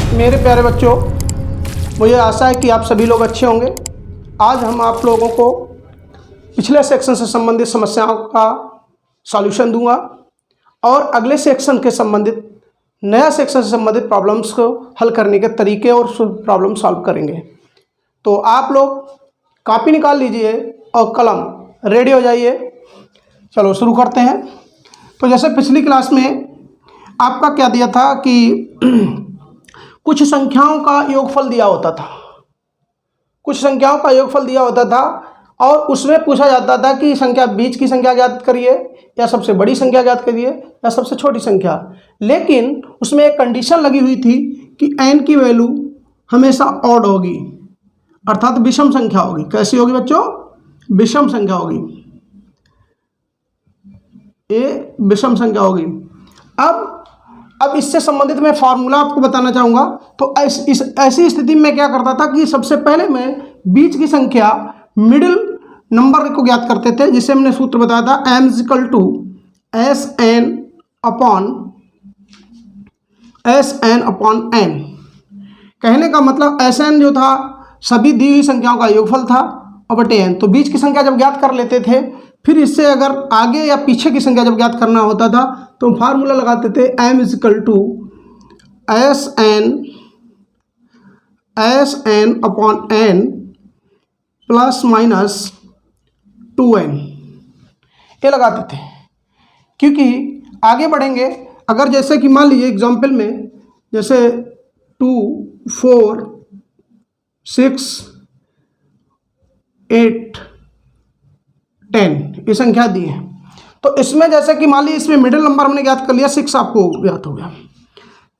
मेरे प्यारे बच्चों, मुझे आशा है कि आप सभी लोग अच्छे होंगे। आज हम आप लोगों को पिछले सेक्शन से संबंधित समस्याओं का सॉल्यूशन दूंगा और अगले सेक्शन के संबंधित नया सेक्शन से संबंधित प्रॉब्लम्स को हल करने के तरीके और प्रॉब्लम सॉल्व करेंगे। तो आप लोग कॉपी निकाल लीजिए और कलम रेडी हो जाइए। चलो शुरू करते हैं। तो जैसे पिछली क्लास में आपका क्या दिया था कि कुछ संख्याओं का योगफल दिया होता था, कुछ संख्याओं का योगफल दिया होता था और उसमें पूछा जाता था कि संख्या बीच की संख्या ज्ञात करिए या सबसे बड़ी संख्या ज्ञात करिए या सबसे छोटी संख्या। लेकिन उसमें एक कंडीशन लगी हुई थी कि n की वैल्यू हमेशा ऑड होगी, अर्थात विषम संख्या होगी। कैसी होगी बच्चों? विषम संख्या होगी, ये विषम संख्या होगी। अब इससे संबंधित मैं फार्मूला आपको बताना चाहूँगा। तो ऐसी स्थिति में क्या करता था कि सबसे पहले मैं बीच की संख्या मिडिल नंबर को ज्ञात करते थे, जिसे हमने सूत्र बताया था m = Sn/n। कहने का मतलब Sn जो था सभी दी हुई संख्याओं का योगफल था और बटे n। तो बीच की संख्या जब ज्ञात कर लेते थे, फिर इससे अगर आगे या पीछे की संख्या जब ज्ञात करना होता था तो फार्मूला लगाते थे m = Sn/n ± 2n, ये लगाते थे। क्योंकि आगे बढ़ेंगे, अगर जैसे कि मान लीजिए एग्जाम्पल में जैसे 2, 4, 6, 8, 10 ये संख्या दी है। तो इसमें जैसे कि मान लीजिए इसमें मिडिल नंबर हमने ज्ञात कर लिया, 6 आपको ज्ञात हो गया।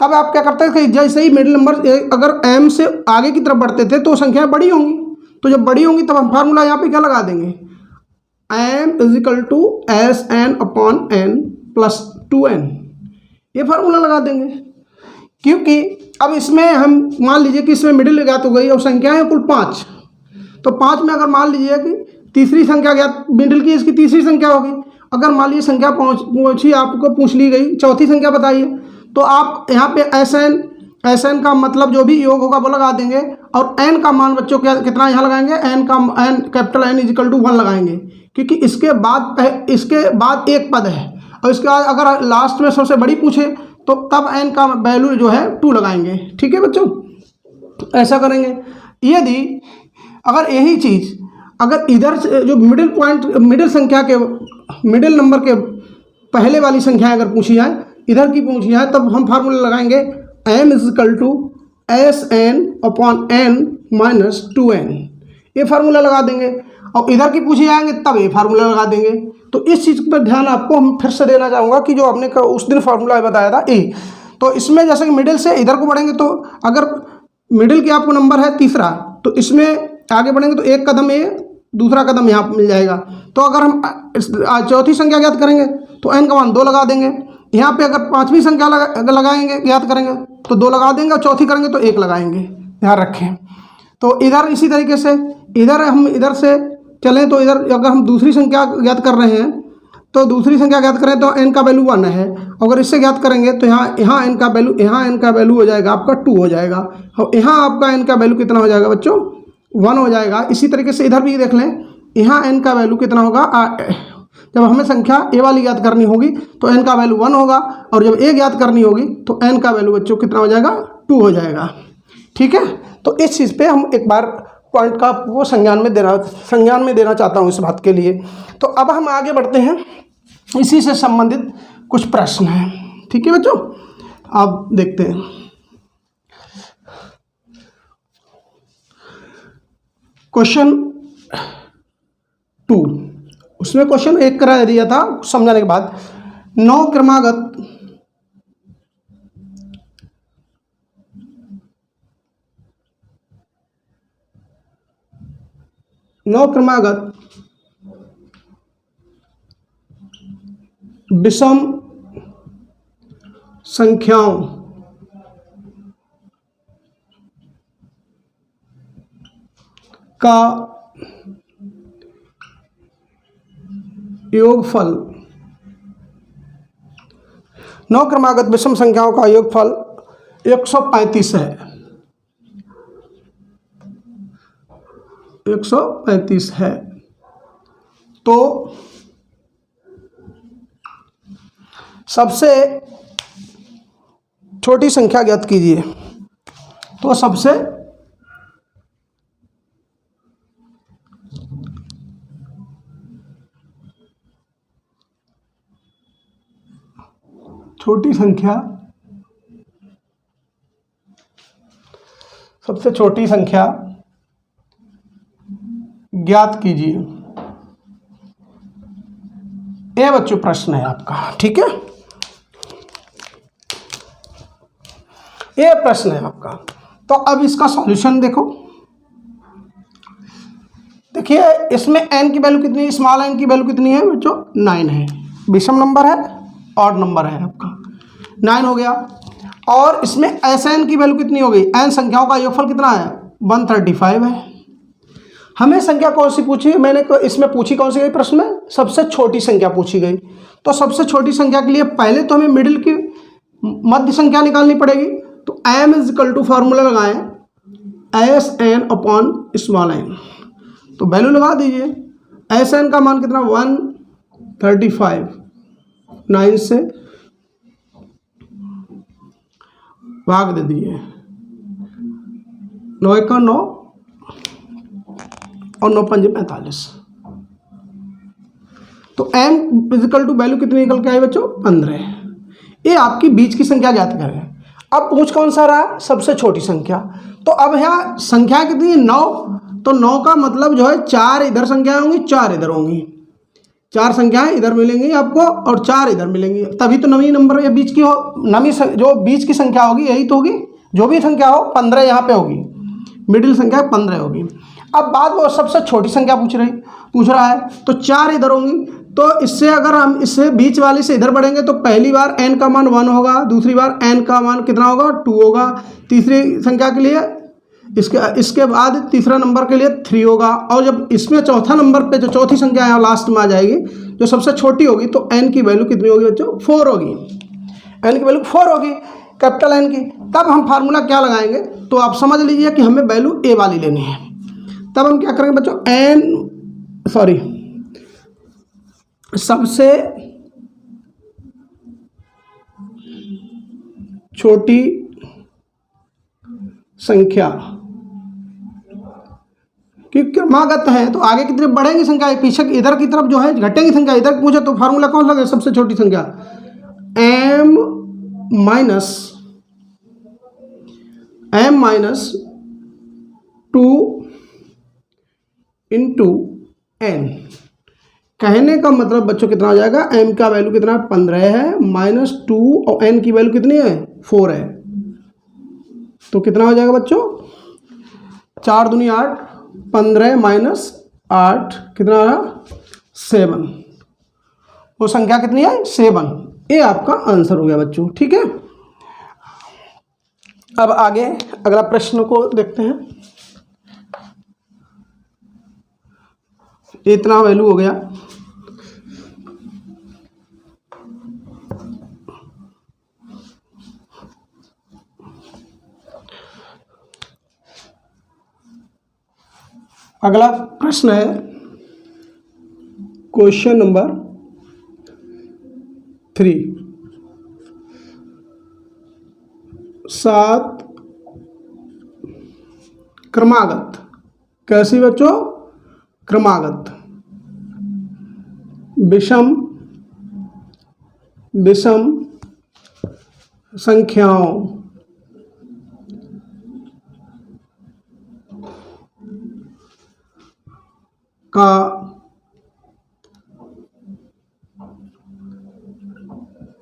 तब आप क्या करते थे, जैसे ही मिडिल नंबर अगर m से आगे की तरफ बढ़ते थे तो संख्याएं बड़ी होंगी। तो जब बड़ी होंगी तब हम फार्मूला यहाँ पे क्या लगा देंगे, m = Sn/n + 2n, ये फार्मूला लगा देंगे। क्योंकि अब इसमें हम मान लीजिए कि इसमें मिडिल ज्ञात हो गई और संख्याएं कुल 5। तो 5 में अगर मान लीजिए कि तीसरी संख्या ज्ञात, मिडिल की इसकी तीसरी संख्या होगी। अगर मान लीजिए संख्या पहुंची, आपको पूछ ली गई चौथी संख्या बताइए, तो आप यहाँ पे Sn का मतलब जो भी योग होगा वो लगा देंगे और n का मान बच्चों क्या कितना यहाँ लगाएंगे, n कैपिटल N = 1 लगाएंगे। क्योंकि इसके बाद एक पद है और इसके बाद अगर लास्ट में सबसे बड़ी पूछे तो तब n का वैल्यू जो है 2 लगाएंगे। ठीक है बच्चों, ऐसा करेंगे। यदि अगर यही चीज़ अगर इधर जो मिडिल संख्या के मिडिल नंबर के पहले वाली संख्या अगर पूछी जाए, इधर की पूछी जाए, तब हम फार्मूला लगाएंगे m = Sn/n - 2n, ये फार्मूला लगा देंगे। और इधर की पूछी जाएंगे तब ये फार्मूला लगा देंगे। तो इस चीज़ पर ध्यान आपको हम फिर से देना चाहूँगा कि जो हमने उस दिन फार्मूला बताया था ए। तो इसमें जैसे कि मिडिल से इधर को बढ़ेंगे, तो अगर मिडिल के आपको नंबर है तीसरा, तो इसमें आगे बढ़ेंगे तो एक कदम ये, दूसरा कदम यहाँ मिल जाएगा। तो अगर हम चौथी संख्या ज्ञात करेंगे तो n का मान 2 लगा देंगे। यहाँ पे अगर पांचवी संख्या लगाएंगे ज्ञात करेंगे तो 2 लगा देंगे और चौथी करेंगे तो 1 लगाएंगे, ध्यान रखें। तो इधर इसी तरीके से इधर से चलें तो इधर अगर हम दूसरी संख्या ज्ञात कर रहे हैं तो दूसरी संख्या ज्ञात करें तो n का वैल्यू 1 है। अगर इससे ज्ञात करेंगे तो यहाँ n का वैल्यू हो जाएगा आपका 2 हो जाएगा और यहाँ आपका n का वैल्यू कितना हो जाएगा बच्चों, 1 हो जाएगा। इसी तरीके से इधर भी देख लें, यहाँ n का वैल्यू कितना होगा, जब हमें संख्या a वाली याद करनी होगी तो n का वैल्यू 1 होगा और जब a याद करनी होगी तो n का वैल्यू बच्चों कितना हो जाएगा, 2 हो जाएगा। ठीक है, तो इस चीज़ पे हम एक बार पॉइंट का वो संज्ञान में देना चाहता हूँ इस बात के लिए। तो अब हम आगे बढ़ते हैं, इसी से संबंधित कुछ प्रश्न हैं। ठीक है बच्चों, आप देखते हैं। क्वेश्चन 2, उसमें क्वेश्चन 1 करा दिया था समझाने के बाद। 9 क्रमागत विषम संख्याओं का योगफल 9 क्रमागत विषम संख्याओं का योगफल 135 है, 135 है। तो सबसे छोटी संख्या ज्ञात कीजिए। तो सबसे छोटी संख्या, सबसे छोटी संख्या ज्ञात कीजिए। ये बच्चों प्रश्न है आपका, ठीक है, ये प्रश्न है आपका। तो अब इसका सॉल्यूशन देखो। देखिए इसमें n की वैल्यू कितनी है, स्मॉल n की वैल्यू कितनी है बच्चों, 9 है। विषम नंबर है, ऑड नंबर है आपका, 9 हो गया। और इसमें Sn की वैल्यू कितनी हो गई, n संख्याओं का योगफल कितना है, 135 है। हमें संख्या कौन सी पूछी, मैंने इसमें पूछी कौन सी गई प्रश्न में, सबसे छोटी संख्या पूछी गई। तो सबसे छोटी संख्या के लिए पहले तो हमें मिडिल की मध्य संख्या निकालनी पड़ेगी। तो m is equal to formula लगाएं Sn अपॉन स्मॉल n। तो वैल्यू लगा दीजिए। Sn का मान कितना, 135, 9 से भाग दे दीजिए, 9 का 9 और 9 पंजे 45। तो m इजिकल टू वैल्यू कितनी निकल के आई बच्चों, 15। ये आपकी बीच की संख्या ज्ञात करें। अब पूछ कौन सा रहा, सबसे छोटी संख्या। तो अब यहाँ संख्या कितनी है, 9। तो 9 का मतलब जो है 4 इधर संख्याएं होंगी, 4 इधर होंगी, 4 संख्याएं इधर मिलेंगी आपको और 4 इधर मिलेंगी, तभी तो नवी नंबर या बीच की हो, नवी जो बीच की संख्या होगी यही तो होगी। जो भी संख्या हो 15 यहाँ पे होगी, मिडिल संख्या 15 होगी। अब बात वो सबसे छोटी संख्या पूछ रहा है, तो 4 इधर होंगी। तो इससे अगर हम इससे बीच वाले से इधर बढ़ेंगे तो पहली बार n का मान 1 होगा, दूसरी बार n का मान कितना होगा, 2 होगा, तीसरी संख्या के लिए इसके बाद तीसरा नंबर के लिए 3 होगा। और जब इसमें चौथा नंबर पे जो चौथी संख्या यहाँ लास्ट में आ जाएगी जो सबसे छोटी होगी, तो n की वैल्यू कितनी होगी बच्चों, 4 होगी। n की वैल्यू 4 होगी, कैपिटल N की। तब हम फार्मूला क्या लगाएंगे, तो आप समझ लीजिए कि हमें वैल्यू a वाली लेनी है। तब हम क्या करेंगे बच्चों, सबसे छोटी संख्या कि क्रमागत है, तो आगे की तरफ बढ़ेंगी संख्या, पीछे इधर की तरफ जो है घटेंगी संख्या। इधर पूछे तो फार्मूला कौन सा लगे, सबसे छोटी संख्या m माइनस 2 इंटू n। कहने का मतलब बच्चों कितना हो जाएगा, m का वैल्यू कितना 15 है, -2 और n की वैल्यू कितनी है, 4 है। तो कितना हो जाएगा बच्चों, 4 दूनी 8, 15 माइनस 8 कितना रहा, 7। वो संख्या कितनी है, 7। ये आपका आंसर हो गया बच्चों, ठीक है। अब आगे अगला प्रश्न को देखते हैं। इतना वैल्यू हो गया। अगला प्रश्न है क्वेश्चन नंबर 3। 7 क्रमागत, कैसी बच्चों, क्रमागत विषम संख्याओं का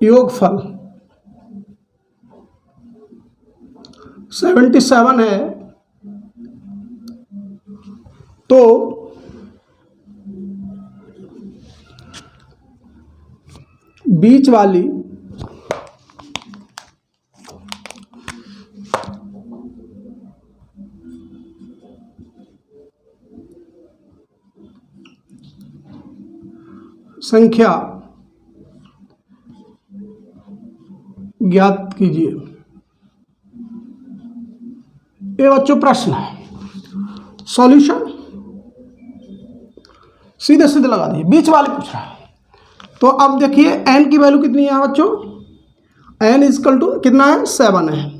योगफल 77 है। तो बीच वाली संख्या ज्ञात कीजिए। ये बच्चों प्रश्न है, सॉल्यूशन सीधे सीधे लगा दीजिए, बीच वाले पूछ रहा है। तो अब देखिए n की वैल्यू कितनी है बच्चों, n इजकल टू कितना है 7 है,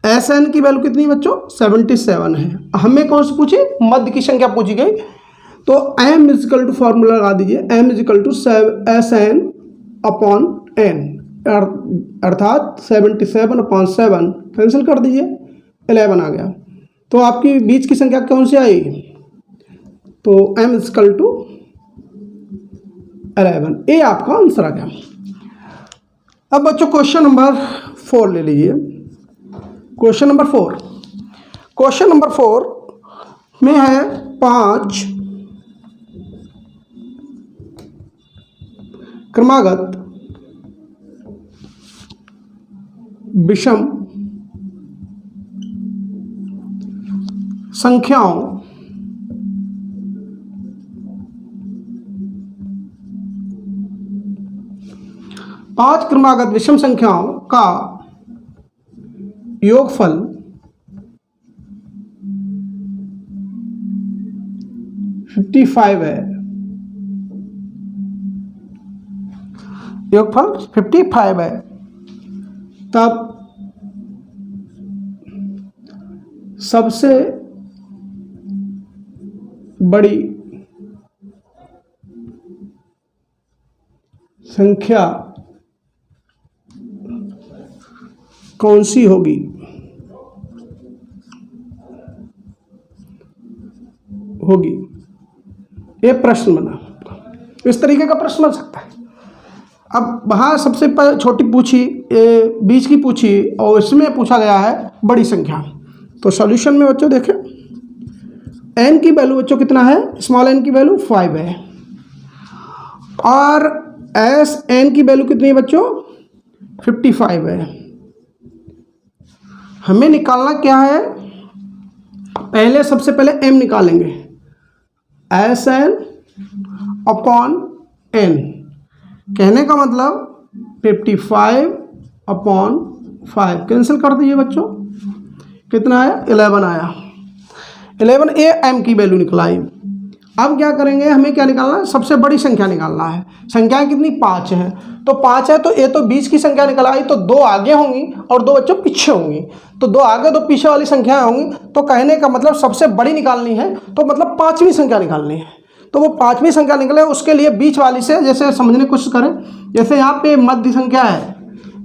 एस एन की वैल्यू कितनी बच्चों 77 है। हमें कौन सी पूछी, मध्य की संख्या पूछी गई। तो m इजकल टू फॉर्मूला लगा दीजिए, m is equal to S N upon N, अर्थात 77/7 कैंसिल कर दीजिए, 11 आ गया। तो आपकी बीच की संख्या कौन सी आई, तो m इजकल टू 11, ये आपका आंसर आ गया। अब बच्चों क्वेश्चन नंबर 4 ले लीजिए। क्वेश्चन नंबर 4, क्वेश्चन नंबर 4 में है 5 क्रमागत विषम संख्याओं पांच क्रमागत विषम संख्याओं का योगफल 55 है, योगफल 55 है। तब सबसे बड़ी संख्या कौन सी होगी, ये प्रश्न बना। इस तरीके का प्रश्न बन सकता है। अब वहाँ सबसे पहले छोटी पूछी, बीच की पूछी, और इसमें पूछा गया है बड़ी संख्या। तो सॉल्यूशन में बच्चों देखें, n की वैल्यू बच्चों कितना है, स्मॉल n की वैल्यू 5 है, और एस एन की वैल्यू कितनी है बच्चों 55 है। हमें निकालना क्या है, पहले सबसे पहले m निकालेंगे, एस एन अपॉन एन, कहने का मतलब 55/5 कैंसिल कर दीजिए बच्चों, कितना आया 11 आया, 11 ए एम की वैल्यू निकलाई। अब क्या करेंगे, हमें क्या निकालना है, सबसे बड़ी संख्या निकालना है। संख्याएं कितनी 5 हैं, तो 5 है तो ये तो बीच की संख्या निकल आई, तो 2 आगे होंगी और 2 बच्चों पीछे होंगी, तो 2 आगे 2 पीछे वाली संख्याएं होंगी। तो कहने का मतलब सबसे बड़ी निकालनी है, तो मतलब 5वीं संख्या निकालनी है। तो वो 5वीं संख्या निकले, उसके लिए बीच वाली से जैसे समझने की कोशिश करें, जैसे यहाँ पे मध्य संख्या है,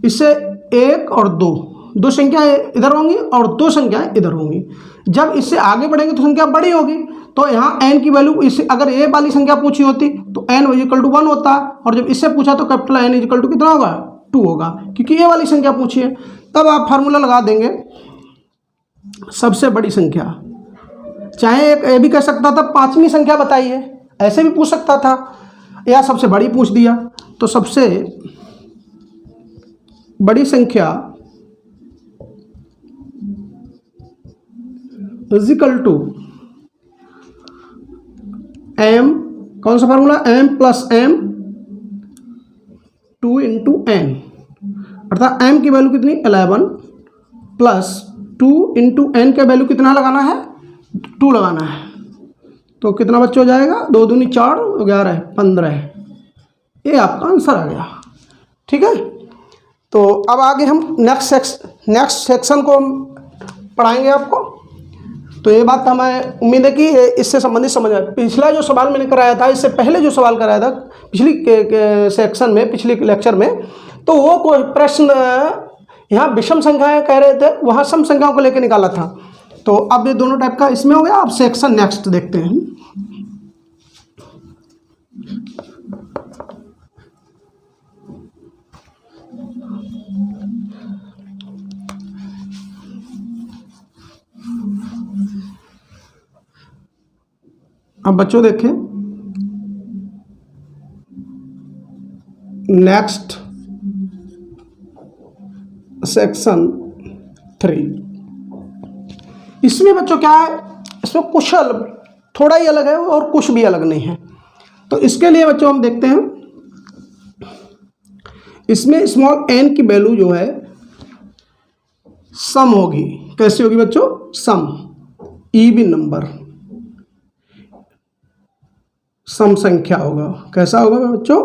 इससे 1 और 2 संख्याएं इधर होंगी और 2 संख्याएं इधर होंगी। जब इससे आगे बढ़ेंगे तो संख्या बड़ी होगी, तो यहाँ n की वैल्यू, इससे अगर a वाली संख्या पूछी होती तो n इक्वल टू 1 होता, और जब इससे पूछा तो कैपिटल N इक्वल टू कितना होगा 2 होगा, क्योंकि a वाली संख्या पूछी है। तब आप फार्मूला लगा देंगे, सबसे बड़ी संख्या, चाहे एक ये भी कह सकता था 5वीं संख्या बताइए, ऐसे भी पूछ सकता था, या सबसे बड़ी पूछ दिया। तो सबसे बड़ी संख्या इजिकल टू m, कौन सा formula, m plus m 2 into n, अर्थात m की वैल्यू कितनी 11 प्लस 2 इंटू n का वैल्यू कितना लगाना है 2 लगाना है। तो कितना बच्चों हो जाएगा, 2 दूनी 4, 11 15, ये आपका आंसर आ गया। ठीक है, तो अब आगे हम नेक्स्ट सेक्शन को हम पढ़ाएंगे आपको। तो ये बात हमें उम्मीद है कि इससे संबंधित समझ आए। पिछला जो सवाल मैंने कराया था, इससे पहले जो सवाल कराया था पिछली सेक्शन में, पिछली लेक्चर में, तो वो कोई प्रश्न यहाँ विषम संख्याएं कह रहे थे, वहाँ सम संख्याओं को लेकर निकाला था। तो अब ये दोनों टाइप का इसमें हो गया। अब सेक्शन नेक्स्ट देखते हैं। अब बच्चों देखें, नेक्स्ट सेक्शन 3, इसमें बच्चों क्या है, इसमें कुछ थोड़ा ही अलग है और कुछ भी अलग नहीं है। तो इसके लिए बच्चों हम देखते हैं, इसमें स्मॉल n की वैल्यू जो है सम होगी। कैसी होगी बच्चों? सम, इवन नंबर, सम संख्या होगा। कैसा होगा बच्चों?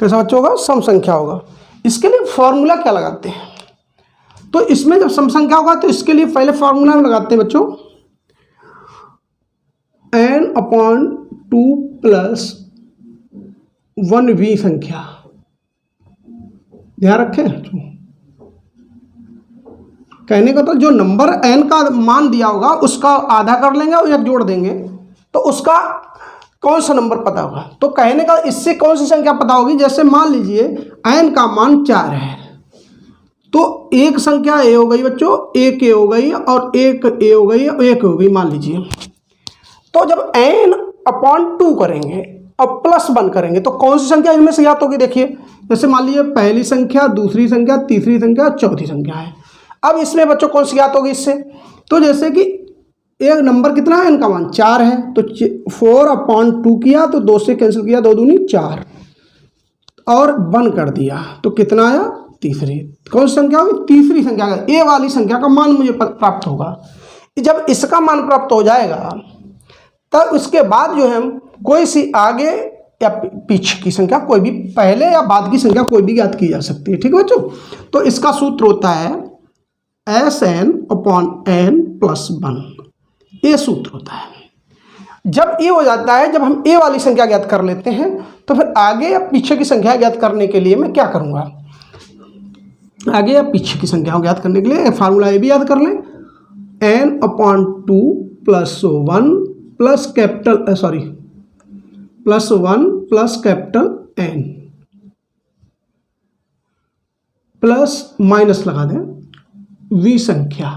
कैसा बच्चों होगा? सम संख्या होगा। इसके लिए फॉर्मूला क्या लगाते हैं? तो इसमें जब सम संख्या होगा तो इसके लिए पहले फॉर्मूला में लगाते हैं बच्चों, n/2 प्लस 1v संख्या। ध्यान रखें, कहने का तो जो नंबर n का मान दिया होगा उसका आधा कर लेंगे और एक जोड़ देंगे तो उसका कौन सा नंबर पता होगा। तो कहने का इससे कौन सी संख्या पता होगी? जैसे मान लीजिए n का मान 4 है तो एक संख्या a हो गई बच्चों, एक a हो गई और एक a हो गई और एक हो गई मान लीजिए। तो जब n/2 करेंगे और प्लस 1 करेंगे तो कौन सी संख्या इनमें से ज्ञात होगी? देखिए जैसे मान लीजिए पहली संख्या, दूसरी संख्या, तीसरी संख्या, चौथी संख्या है। अब इसमें बच्चों कौन सी ज्ञात होगी इससे? तो जैसे कि एक नंबर कितना है, n का मान 4 है तो 4/2 किया तो 2 से कैंसिल किया, 2 दूनी 4 और 1 कर दिया तो कितना आया? तीसरी। कौन सी संख्या होगी? तीसरी संख्या का, ए वाली संख्या का मान मुझे प्राप्त होगा। जब इसका मान प्राप्त हो जाएगा तब उसके बाद जो है कोई सी आगे या पीछे की संख्या, कोई भी पहले या बाद की संख्या कोई भी ज्ञात की जा सकती है। ठीक है बच्चों? तो इसका सूत्र होता है Sn/n + 1, ये सूत्र होता है। जब ये हो जाता है, जब हम ए वाली संख्या ज्ञात कर लेते हैं तो फिर आगे या पीछे की संख्या ज्ञात करने के लिए मैं क्या करूँगा? आगे या पीछे की संख्या ज्ञात करने के लिए फार्मूला ये भी याद कर लें, n/2 + 1 plus capital +1 plus capital N plus minus लगा दें v संख्या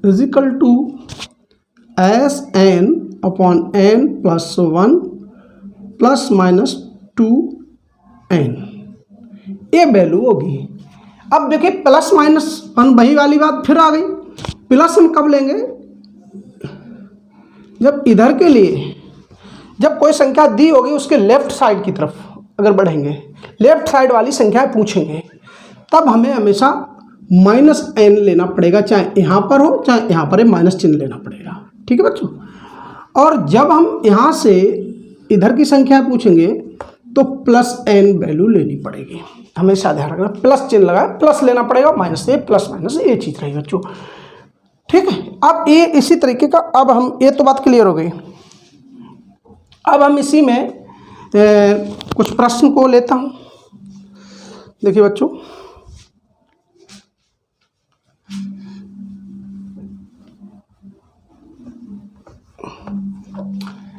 is equal to Sn/n + 1 plus minus 2n, ये वैल्यू होगी। अब देखिए प्लस माइनस 1 वही वाली बात फिर आ गई। प्लस हम कब लेंगे? जब इधर के लिए, जब कोई संख्या दी होगी उसके लेफ्ट साइड की तरफ अगर बढ़ेंगे, लेफ्ट साइड वाली संख्या पूछेंगे, तब हमें हमेशा -n लेना पड़ेगा, चाहे यहाँ पर हो चाहे यहाँ पर माइनस चिन्ह लेना पड़ेगा। ठीक है बच्चों? और जब हम यहाँ से इधर की संख्या पूछेंगे तो +n वैल्यू लेनी पड़ेगी। हमेशा ध्यान रखना, प्लस चिन्ह लगा प्लस लेना पड़ेगा, माइनस से प्लस माइनस ये चीज़ रहेगी बच्चों। ठीक है? अब ये इसी तरीके का, अब हम ये तो बात क्लियर हो गई। अब हम इसी में कुछ प्रश्न को लेता हूँ। देखिए बच्चों,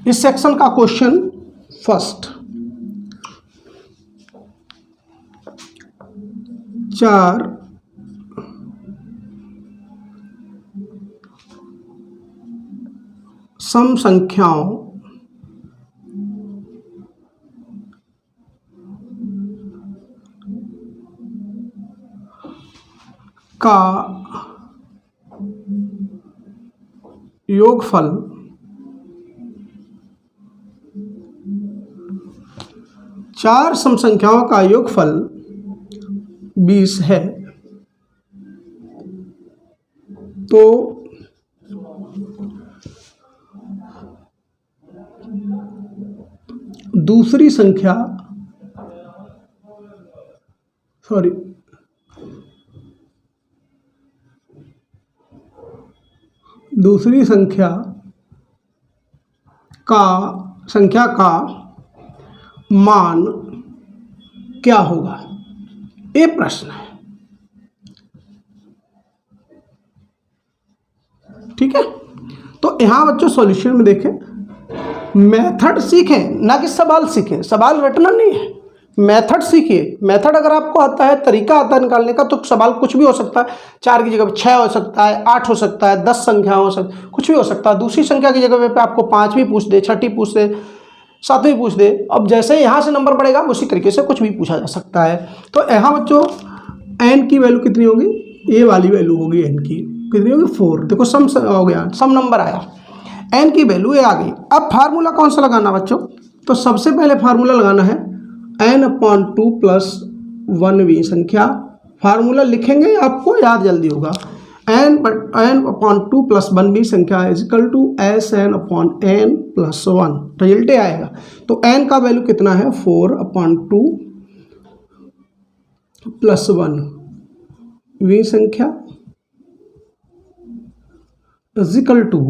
इस सेक्शन का क्वेश्चन फर्स्ट, 4 सम संख्याओं का योगफल 4 सम संख्याओं का योगफल 20 है। तो दूसरी संख्या संख्या का मान क्या होगा? ये प्रश्न है। ठीक है? तो यहाँ बच्चों सॉल्यूशन में देखें, मेथड सीखें ना कि सवाल सीखें। सवाल रटना नहीं है, मेथड सीखिए। मेथड अगर आपको आता है, तरीका आता है निकालने का, तो सवाल कुछ भी हो सकता है। 4 की जगह पे 6 हो सकता है, 8 हो सकता है, 10 संख्या हो सकता है, कुछ भी हो सकता है। दूसरी संख्या की जगह पे आपको 5वीं पूछ दे, 6ठी पूछ दे, 7वीं पूछ दे। अब जैसे यहाँ से नंबर बढ़ेगा उसी तरीके से कुछ भी पूछा जा सकता है। तो यहाँ बच्चों n की वैल्यू कितनी होगी? ये वाली वैल्यू होगी n की कितनी होगी? 4। देखो सम हो गया, सम नंबर आया, n की वैल्यू ये आ गई। अब फार्मूला कौन सा लगाना बच्चों? तो सबसे पहले फार्मूला लगाना है n/2 + 1v संख्या। फार्मूला लिखेंगे आपको याद जल्दी होगा। n/2 + 1v संख्या इक्वल टू Sn/n + 1 रिजल्ट आएगा। तो n का वैल्यू कितना है 4/2 + 1 v संख्या इक्वल टू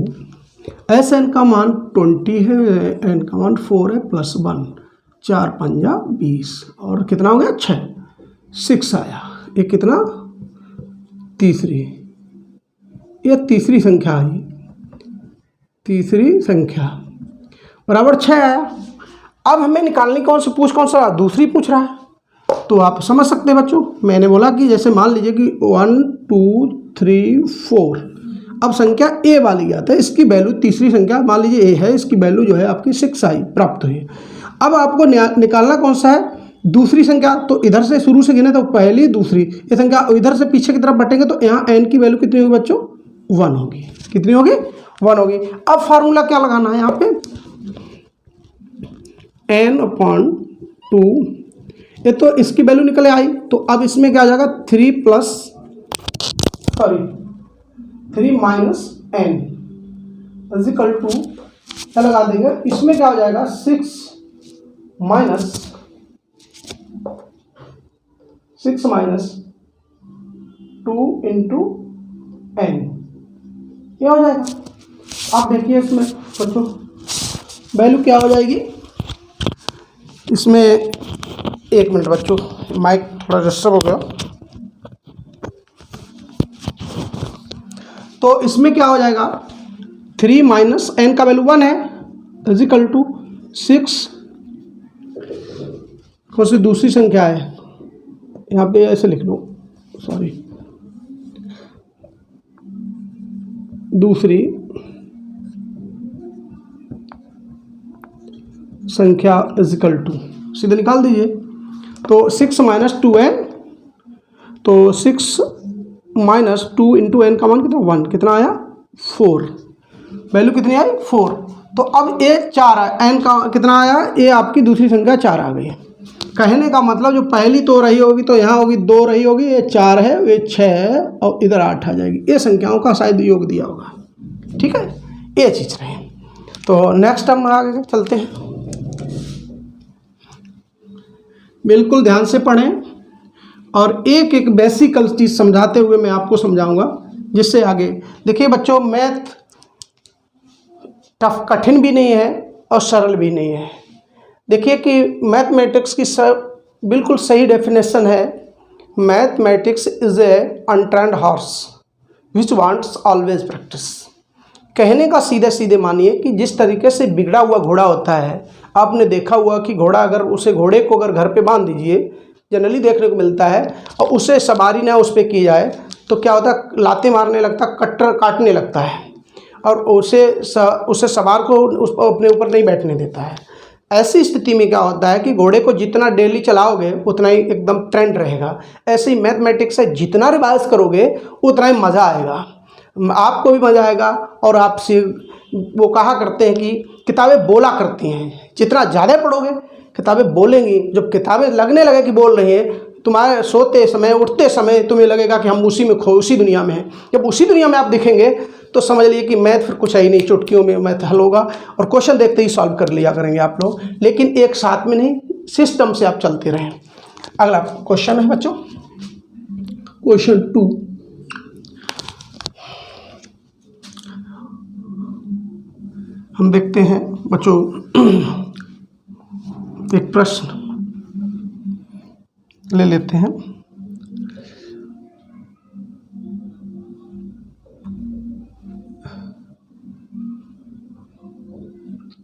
Sn का मान 20 है, n का मान 4 है + 1 4 × 5 = 20 और कितना हो गया 6 आया। ये कितना तीसरी, ये तीसरी संख्या आई, तीसरी संख्या बराबर 6 आया। अब हमें निकालनी कौन सा दूसरी पूछ रहा है। तो आप समझ सकते हैं बच्चों, मैंने बोला कि जैसे मान लीजिए कि 1 2 3 4, अब संख्या ए वाली आता है, इसकी वैल्यू तीसरी संख्या मान लीजिए ए है, इसकी वैल्यू जो है आपकी 6 आई प्राप्त हुई। अब आपको निकालना कौन सा है दूसरी संख्या। तो इधर से शुरू से गिने तो पहली दूसरी, ये संख्या इधर से पीछे की तरफ बटेंगे तो यहाँ n की वैल्यू कितनी होगी बच्चों 1 होगी। कितनी होगी 1 होगी। अब फार्मूला क्या लगाना है यहाँ पे n/2, ये तो इसकी वैल्यू निकले आई, तो अब इसमें क्या आ जाएगा 3 - n इक्वल टू क्या लगा देंगे, इसमें क्या हो जाएगा 6 - 2 × n, क्या हो जाएगा। आप देखिए इसमें बच्चों वैल्यू क्या हो जाएगी इसमें। एक मिनट बच्चों, माइक थोड़ा डिस्टर्ब हो गया। तो इसमें क्या हो जाएगा 3 - n का वैल्यू 1 है इक्वल टू 6, कौन सी दूसरी संख्या है यहाँ पे ऐसे लिख लो, सॉरी दूसरी संख्या इक्वल टू सीधे निकाल दीजिए। तो 6 - 2n, तो 6 - 2 × n का मान कितना 1, कितना आया 4, वैल्यू कितनी आई 4। तो अब ये 4 आया, n का कितना आया, ये आपकी दूसरी संख्या 4 आ गई। कहने का मतलब जो पहली तो रही होगी तो यहाँ होगी 2 रही होगी, ये 4 है, ये 6 है और इधर 8 आ जाएगी। ये संख्याओं का शायद योग दिया होगा, ठीक है, ये चीज़ रही। तो नेक्स्ट हम आगे चलते हैं, बिल्कुल ध्यान से पढ़ें और एक एक बेसिकल चीज़ समझाते हुए मैं आपको समझाऊंगा, जिससे आगे देखिए बच्चों मैथ टफ कठिन भी नहीं है और सरल भी नहीं है। देखिए कि मैथमेटिक्स की बिल्कुल सही डेफिनेशन है, mathematics is a untrained horse which wants always practice. कहने का सीधे सीधे मानिए कि जिस तरीके से बिगड़ा हुआ घोड़ा होता है, आपने देखा हुआ कि घोड़ा अगर उसे घोड़े को अगर घर पे बांध दीजिए, जनरली देखने को मिलता है, और उसे सवारी ना उस पर की जाए तो क्या होता है, लाते मारने लगता, कट्टर काटने लगता है और उसे सवार को अपने ऊपर नहीं बैठने देता है। ऐसी स्थिति में क्या होता है कि घोड़े को जितना डेली चलाओगे उतना ही एकदम ट्रेंड रहेगा। ऐसे ही मैथमेटिक्स से जितना रिवाइज करोगे उतना ही मज़ा आएगा, आपको भी मज़ा आएगा और आपसे वो कहा करते हैं कि किताबें बोला करती हैं, जितना ज़्यादा पढ़ोगे किताबें बोलेंगी। जब किताबें लगने लगे कि बोल रही हैं, तुम्हारे सोते समय उठते समय तुम्हें लगेगा कि हम उसी दुनिया में हैं। जब उसी दुनिया में आप दिखेंगे तो समझ लीजिए कि मैथ फिर कुछ है ही नहीं, चुटकियों में मैथ हल होगा और क्वेश्चन देखते ही सॉल्व कर लिया करेंगे आप लोग, लेकिन एक साथ में नहीं, सिस्टम से आप चलते रहें। अगला क्वेश्चन है बच्चों, क्वेश्चन 2। हम देखते हैं बच्चों एक प्रश्न ले लेते हैं।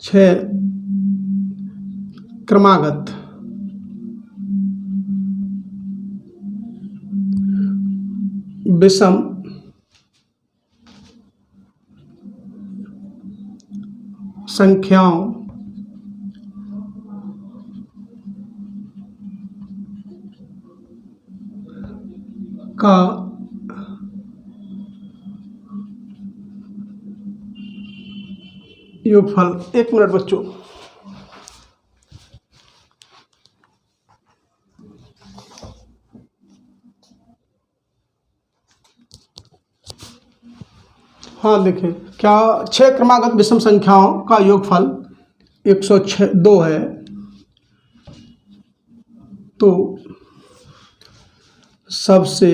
छह क्रमागत विषम संख्याओं का योगफल। एक मिनट बच्चों, हाँ देखिए, क्या 6 क्रमागत विषम संख्याओं का योगफल 102 है, तो सबसे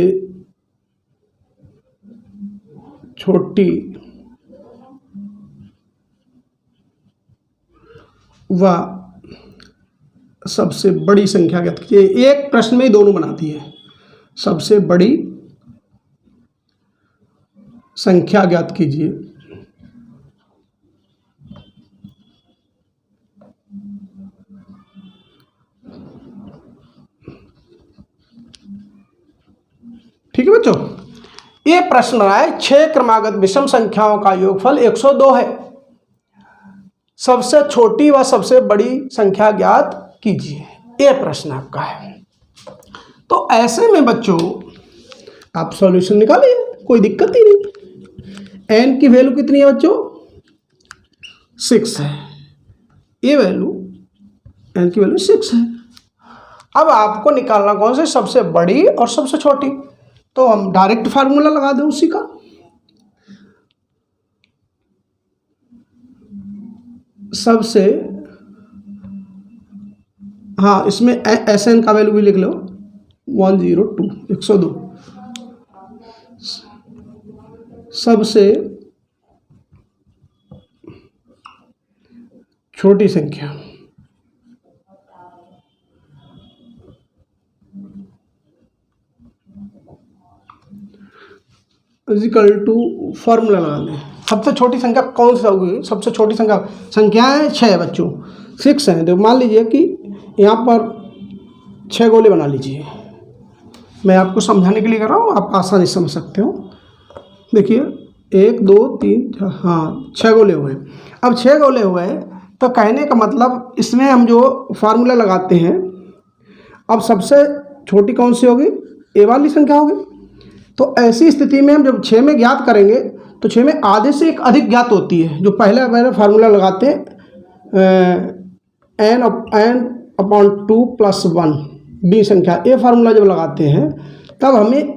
छोटी व सबसे बड़ी संख्या ज्ञात कीजिए। एक प्रश्न में ही दोनों बनाती है, सबसे बड़ी संख्या ज्ञात कीजिए। ठीक है बच्चों, ये प्रश्न रहा है 6 क्रमागत विषम संख्याओं का योगफल 102 है, सबसे छोटी व सबसे बड़ी संख्या ज्ञात कीजिए, ये प्रश्न आपका है। तो ऐसे में बच्चों आप सॉल्यूशन निकालिए, कोई दिक्कत ही नहीं। n की वैल्यू कितनी है बच्चों? 6 है, ये वैल्यू n की वैल्यू 6 है। अब आपको निकालना कौन से, सबसे बड़ी और सबसे छोटी। तो हम डायरेक्ट फार्मूला लगा दें उसी का। सबसे, हाँ इसमें एस एन का वैल्यू भी लिख लो 102, 102। सबसे छोटी संख्या इजिकल टू फॉर्मूला लगा लें। सबसे छोटी संख्या कौन सी होगी? सबसे छोटी संख्याएं 6 है बच्चों, 6 हैं। तो मान लीजिए कि यहाँ पर 6 गोले बना लीजिए, मैं आपको समझाने के लिए कर रहा हूँ, आप आसानी से समझ सकते हो। देखिए 1 2 3 4, हाँ 6 गोले हुए। अब 6 गोले हुए तो कहने का मतलब इसमें हम जो फार्मूला लगाते हैं, अब सबसे छोटी कौन सी होगी? ए वाली संख्या होगी। तो ऐसी स्थिति में हम जब 6 में ज्ञात करेंगे तो 6 में आधे से एक अधिक ज्ञात होती है। जो पहले फार्मूला लगाते हैं n अपॉन 2 प्लस 1 बी संख्या, ये फार्मूला जब लगाते हैं तब हमें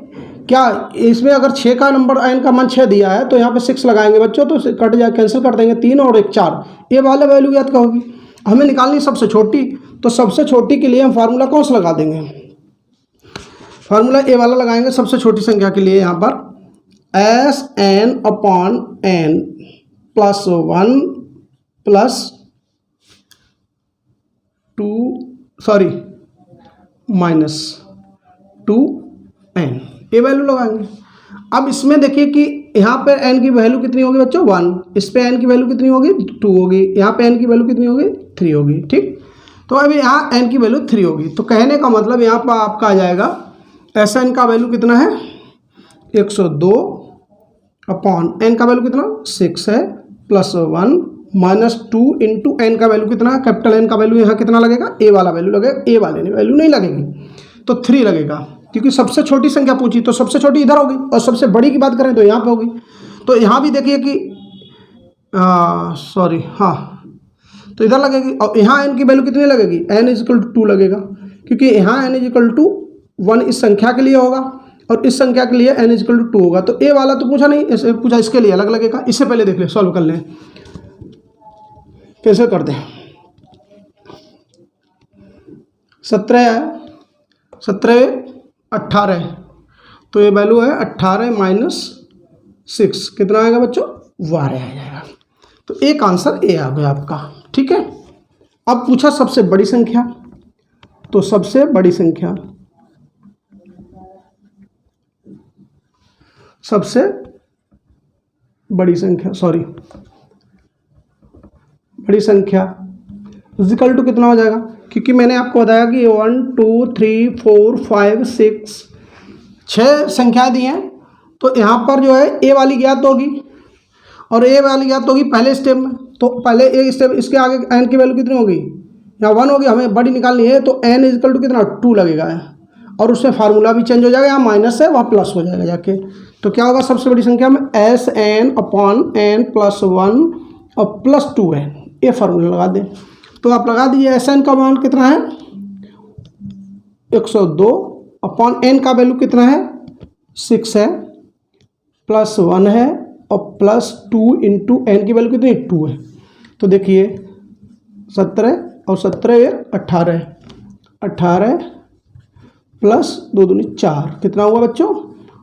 क्या, इसमें अगर 6 का नंबर n का मान 6 दिया है तो यहाँ पे 6 लगाएंगे बच्चों, तो कट जाए, कैंसिल कर देंगे, 3 और 1 4, ये वाला वैल्यू ज्ञात का होगी। हमें निकालनी सबसे छोटी, तो सबसे छोटी के लिए हम फार्मूला कौन सा लगा देंगे? फार्मूला ए वाला लगाएंगे सबसे छोटी संख्या के लिए। यहाँ पर S N upon N plus 1 plus 2 sorry minus 2n, ये वैल्यू लगाएंगे। अब इसमें देखिए कि यहाँ पे n की वैल्यू कितनी होगी बच्चों? 1। इस पे n की वैल्यू कितनी होगी? 2 होगी। यहाँ पे n की वैल्यू कितनी होगी? 3 होगी। ठीक, तो अभी यहाँ n की वैल्यू 3 होगी। तो कहने का मतलब यहाँ पर आपका आ जाएगा एस एन का वैल्यू कितना है? 102 अपॉन n का वैल्यू कितना? 6 है, प्लस 1 माइनस 2 इंटू एन का वैल्यू कितना है? कैपिटल एन का वैल्यू यहाँ कितना लगेगा? ए वाला वैल्यू लगेगा, ए वाले ने वैल्यू नहीं लगेगी, तो 3 लगेगा, क्योंकि सबसे छोटी संख्या पूछी तो सबसे छोटी इधर होगी, और सबसे बड़ी की बात करें तो यहाँ पे होगी। तो यहाँ भी देखिए कि सॉरी, हाँ तो इधर लगेगी, और यहाँ n की वैल्यू कितनी लगेगी? n इजिकल टू 2 लगेगा, क्योंकि यहाँ n इजिकल टू 1 इस संख्या के लिए होगा और इस संख्या के लिए n इजिकल टू 2 होगा। तो ए वाला तो पूछा नहीं, ऐसे पूछा इसके लिए अलग लगेगा। इससे पहले देख ले, सॉल्व कर लें, कैसे करते हैं। 17 है, 17 18, तो ये वैल्यू है 18 माइनस 6, कितना आएगा बच्चों? 12 आ जाएगा। तो एक आंसर ए आ गया आपका। ठीक है, अब पूछा सबसे बड़ी संख्या, तो सबसे बड़ी संख्या, सबसे बड़ी संख्या सॉरी बड़ी संख्या इक्वल टू कितना हो जाएगा? क्योंकि मैंने आपको बताया कि 1 2 3 4 5 6 6 संख्याएं दी हैं, तो यहाँ पर जो है ए वाली ज्ञात होगी और ए वाली ज्ञात होगी पहले स्टेप में। तो पहले एक स्टेप, इसके आगे एन की वैल्यू कितनी होगी? यहाँ 1 होगी, हमें बड़ी निकालनी है, तो एन इक्वल टू कितना? 2 लगेगा, और उसमें फार्मूला भी चेंज हो जाएगा, यहाँ माइनस है वहाँ प्लस हो जाएगा जाके। तो क्या होगा सबसे बड़ी संख्या में? S N upon N plus 1 और प्लस 2n, ये फार्मूला लगा दें। तो आप लगा दीजिए, एस एन का मान कितना है? 102 अपॉन एन का वैल्यू कितना है? 6 है, प्लस 1 है और प्लस 2 इंटू एन की वैल्यू कितनी 2 है। तो देखिए 17 और 17 18, 18 प्लस 2 दूनी 4 कितना हुआ बच्चों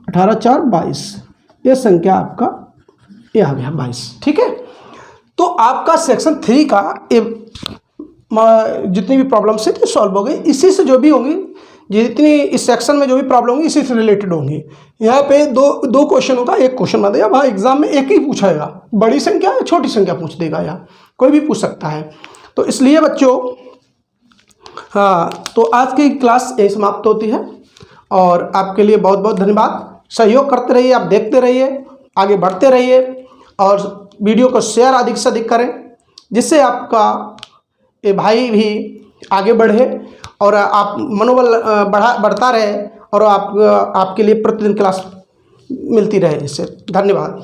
18 4 22। ये संख्या आपका ये आ गया 22। ठीक है, तो आपका सेक्शन 3 का जितनी भी प्रॉब्लम्स है सॉल्व हो गई। इसी से जो भी होंगी, जितनी इस सेक्शन में जो भी प्रॉब्लम होंगी इसी से रिलेटेड होंगी। यहाँ पे दो क्वेश्चन होगा, एक क्वेश्चन ना देगा, वहाँ एग्जाम में एक ही पूछाएगा, बड़ी संख्या या छोटी संख्या पूछ देगा, या कोई भी पूछ सकता है। तो इसलिए बच्चों हाँ, तो आज की क्लास यही समाप्त होती है और आपके लिए बहुत बहुत धन्यवाद। सहयोग करते रहिए, आप देखते रहिए, आगे बढ़ते रहिए और वीडियो को शेयर अधिक से अधिक करें, जिससे आपका ये भाई भी आगे बढ़े और आप मनोबल बढ़ता रहे और आपके लिए प्रतिदिन क्लास मिलती रहे। इससे धन्यवाद।